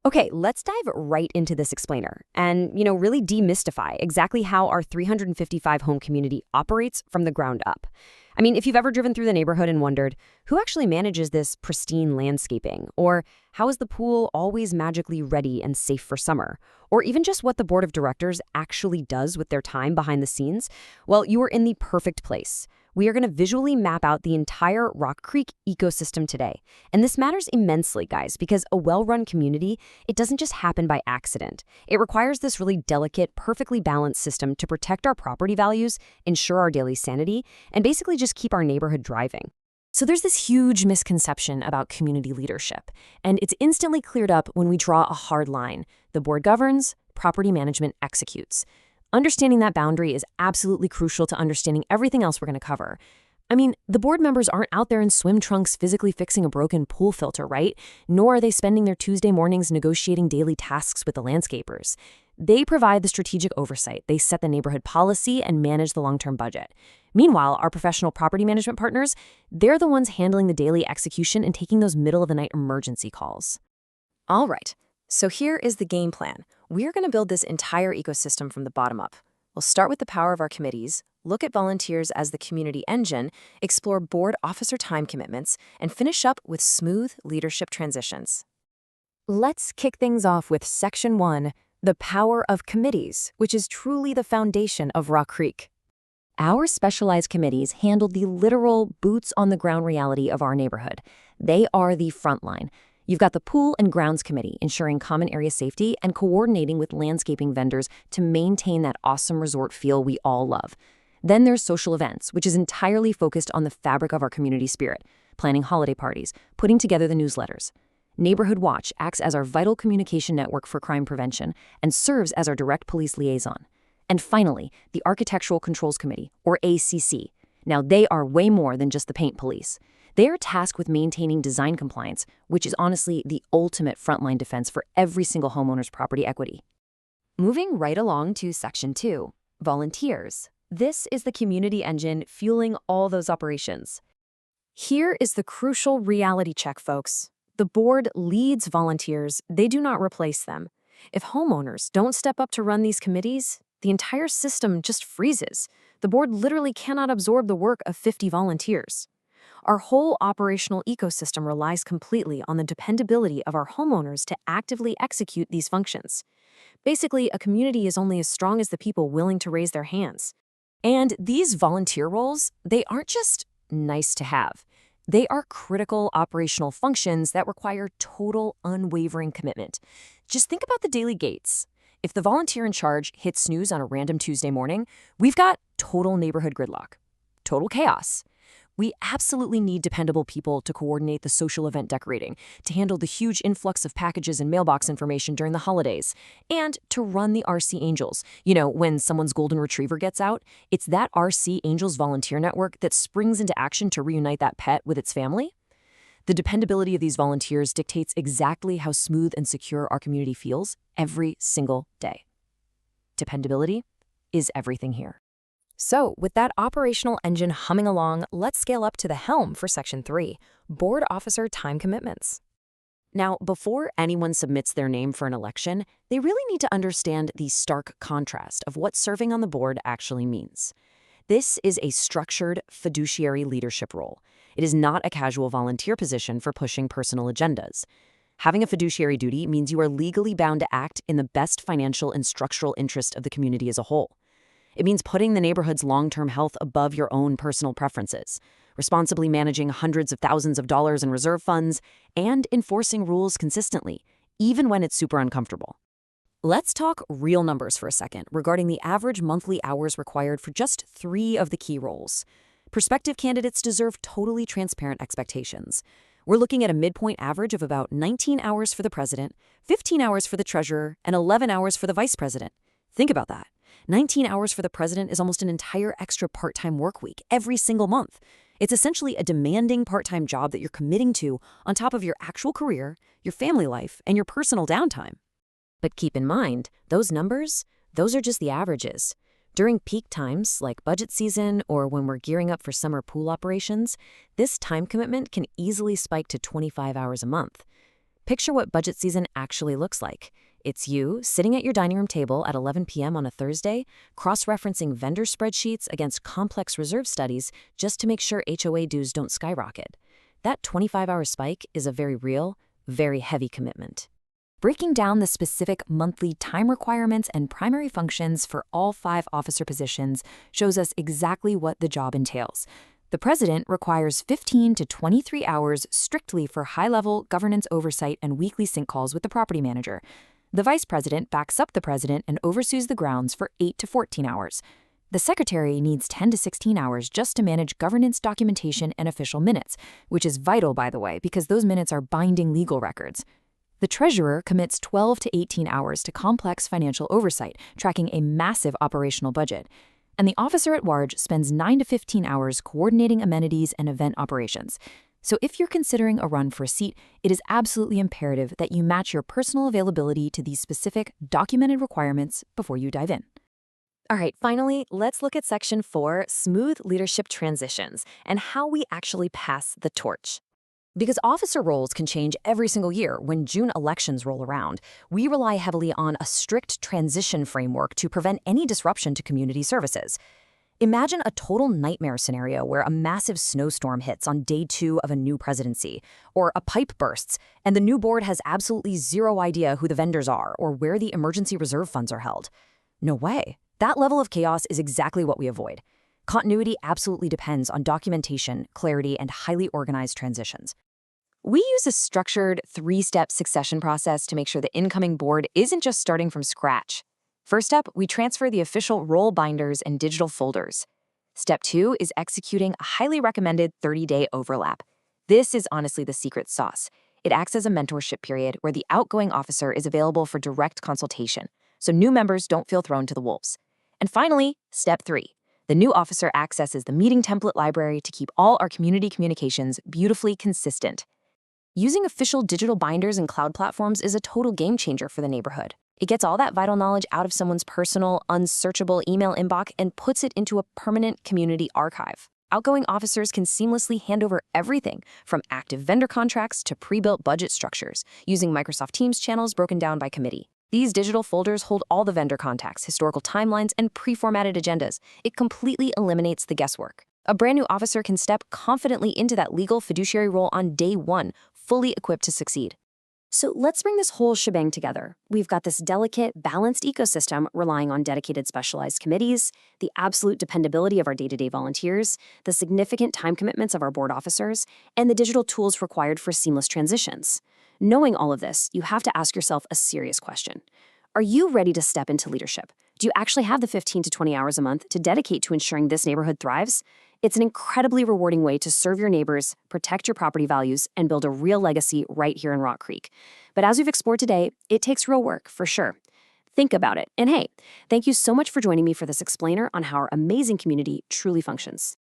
Okay, let's dive right into this explainer and, really demystify exactly how our 355 home community operates from the ground up. I mean, if you've ever driven through the neighborhood and wondered, who actually manages this pristine landscaping? Or how is the pool always magically ready and safe for summer? Or even just what the board of directors actually does with their time behind the scenes? Well, you are in the perfect place. We are going to visually map out the entire Rock Creek ecosystem today. And this matters immensely, guys, because a well-run community, it doesn't just happen by accident. It requires this really delicate, perfectly balanced system to protect our property values, ensure our daily sanity, and basically just keep our neighborhood driving. So there's this huge misconception about community leadership, and it's instantly cleared up when we draw a hard line. The board governs, property management executes. Understanding that boundary is absolutely crucial to understanding everything else we're going to cover. I mean, the board members aren't out there in swim trunks physically fixing a broken pool filter, right? Nor are they spending their Tuesday mornings negotiating daily tasks with the landscapers. They provide the strategic oversight, they set the neighborhood policy, and manage the long-term budget. Meanwhile, our professional property management partners, they're the ones handling the daily execution and taking those middle-of-the-night emergency calls. All right, so here is the game plan. We're going to build this entire ecosystem from the bottom up. We'll start with the power of our committees, look at volunteers as the community engine, explore board officer time commitments, and finish up with smooth leadership transitions. Let's kick things off with Section 1, the power of committees, which is truly the foundation of Rock Creek. Our specialized committees handle the literal boots-on-the-ground reality of our neighborhood. They are the front line. You've got the Pool and Grounds Committee, ensuring common area safety and coordinating with landscaping vendors to maintain that awesome resort feel we all love. Then there's Social Events, which is entirely focused on the fabric of our community spirit, planning holiday parties, putting together the newsletters. Neighborhood Watch acts as our vital communication network for crime prevention and serves as our direct police liaison. And finally, the Architectural Controls Committee, or ACC. Now, they are way more than just the paint police. They are tasked with maintaining design compliance, which is honestly the ultimate frontline defense for every single homeowner's property equity. Moving right along to Section 2, volunteers. This is the community engine fueling all those operations. Here is the crucial reality check, folks. The board leads volunteers, they do not replace them. If homeowners don't step up to run these committees, the entire system just freezes. The board literally cannot absorb the work of 50 volunteers. Our whole operational ecosystem relies completely on the dependability of our homeowners to actively execute these functions. Basically, a community is only as strong as the people willing to raise their hands. And these volunteer roles, they aren't just nice to have. They are critical operational functions that require total, unwavering commitment. Just think about the daily gates. If the volunteer in charge hits snooze on a random Tuesday morning, we've got total neighborhood gridlock, total chaos. We absolutely need dependable people to coordinate the social event decorating, to handle the huge influx of packages and mailbox information during the holidays, and to run the RC Angels. You know, when someone's golden retriever gets out, it's that RC Angels volunteer network that springs into action to reunite that pet with its family. The dependability of these volunteers dictates exactly how smooth and secure our community feels every single day. Dependability is everything here. So, with that operational engine humming along, let's scale up to the helm for Section 3, Board Officer Time Commitments. Now, before anyone submits their name for an election, they really need to understand the stark contrast of what serving on the board actually means. This is a structured, fiduciary leadership role. It is not a casual volunteer position for pushing personal agendas. Having a fiduciary duty means you are legally bound to act in the best financial and structural interest of the community as a whole. It means putting the neighborhood's long-term health above your own personal preferences, responsibly managing hundreds of thousands of dollars in reserve funds, and enforcing rules consistently, even when it's super uncomfortable. Let's talk real numbers for a second regarding the average monthly hours required for just 3 of the key roles. Prospective candidates deserve totally transparent expectations. We're looking at a midpoint average of about 19 hours for the president, 15 hours for the treasurer, and 11 hours for the vice president. Think about that. 19 hours for the president is almost an entire extra part-time work week every single month. It's essentially a demanding part-time job that you're committing to on top of your actual career, your family life, and your personal downtime. But keep in mind, those numbers, those are just the averages. During peak times, like budget season or when we're gearing up for summer pool operations, this time commitment can easily spike to 25 hours a month. Picture what budget season actually looks like. It's you sitting at your dining room table at 11 p.m. on a Thursday, cross-referencing vendor spreadsheets against complex reserve studies just to make sure HOA dues don't skyrocket. That 25-hour spike is a very real, very heavy commitment. Breaking down the specific monthly time requirements and primary functions for all 5 officer positions shows us exactly what the job entails. The president requires 15 to 23 hours strictly for high-level governance oversight and weekly sync calls with the property manager. The vice president backs up the president and oversees the grounds for 8 to 14 hours. The secretary needs 10 to 16 hours just to manage governance documentation and official minutes, which is vital, by the way, because those minutes are binding legal records. The treasurer commits 12 to 18 hours to complex financial oversight, tracking a massive operational budget. And the officer at large spends 9 to 15 hours coordinating amenities and event operations. So if you're considering a run for a seat, it is absolutely imperative that you match your personal availability to these specific documented requirements before you dive in. All right, finally, let's look at Section 4, Smooth Leadership Transitions, and how we actually pass the torch. Because officer roles can change every single year when June elections roll around, we rely heavily on a strict transition framework to prevent any disruption to community services. Imagine a total nightmare scenario where a massive snowstorm hits on day 2 of a new presidency, or a pipe bursts, and the new board has absolutely zero idea who the vendors are or where the emergency reserve funds are held. No way. That level of chaos is exactly what we avoid. Continuity absolutely depends on documentation, clarity, and highly organized transitions. We use a structured 3-step succession process to make sure the incoming board isn't just starting from scratch. First up, we transfer the official roll binders and digital folders. Step 2 is executing a highly recommended 30-day overlap. This is honestly the secret sauce. It acts as a mentorship period where the outgoing officer is available for direct consultation, so new members don't feel thrown to the wolves. And finally, Step 3. The new officer accesses the meeting template library to keep all our community communications beautifully consistent. Using official digital binders and cloud platforms is a total game changer for the neighborhood. It gets all that vital knowledge out of someone's personal, unsearchable email inbox and puts it into a permanent community archive. Outgoing officers can seamlessly hand over everything from active vendor contracts to pre-built budget structures using Microsoft Teams channels broken down by committee. These digital folders hold all the vendor contacts, historical timelines, and pre-formatted agendas. It completely eliminates the guesswork. A brand new officer can step confidently into that legal fiduciary role on day 1, fully equipped to succeed. So let's bring this whole shebang together. We've got this delicate, balanced ecosystem relying on dedicated specialized committees, the absolute dependability of our day-to-day volunteers, the significant time commitments of our board officers, and the digital tools required for seamless transitions. Knowing all of this, you have to ask yourself a serious question. Are you ready to step into leadership? Do you actually have the 15 to 20 hours a month to dedicate to ensuring this neighborhood thrives? It's an incredibly rewarding way to serve your neighbors, protect your property values, and build a real legacy right here in Rock Creek. But as we've explored today, it takes real work, for sure. Think about it. And hey, thank you so much for joining me for this explainer on how our amazing community truly functions.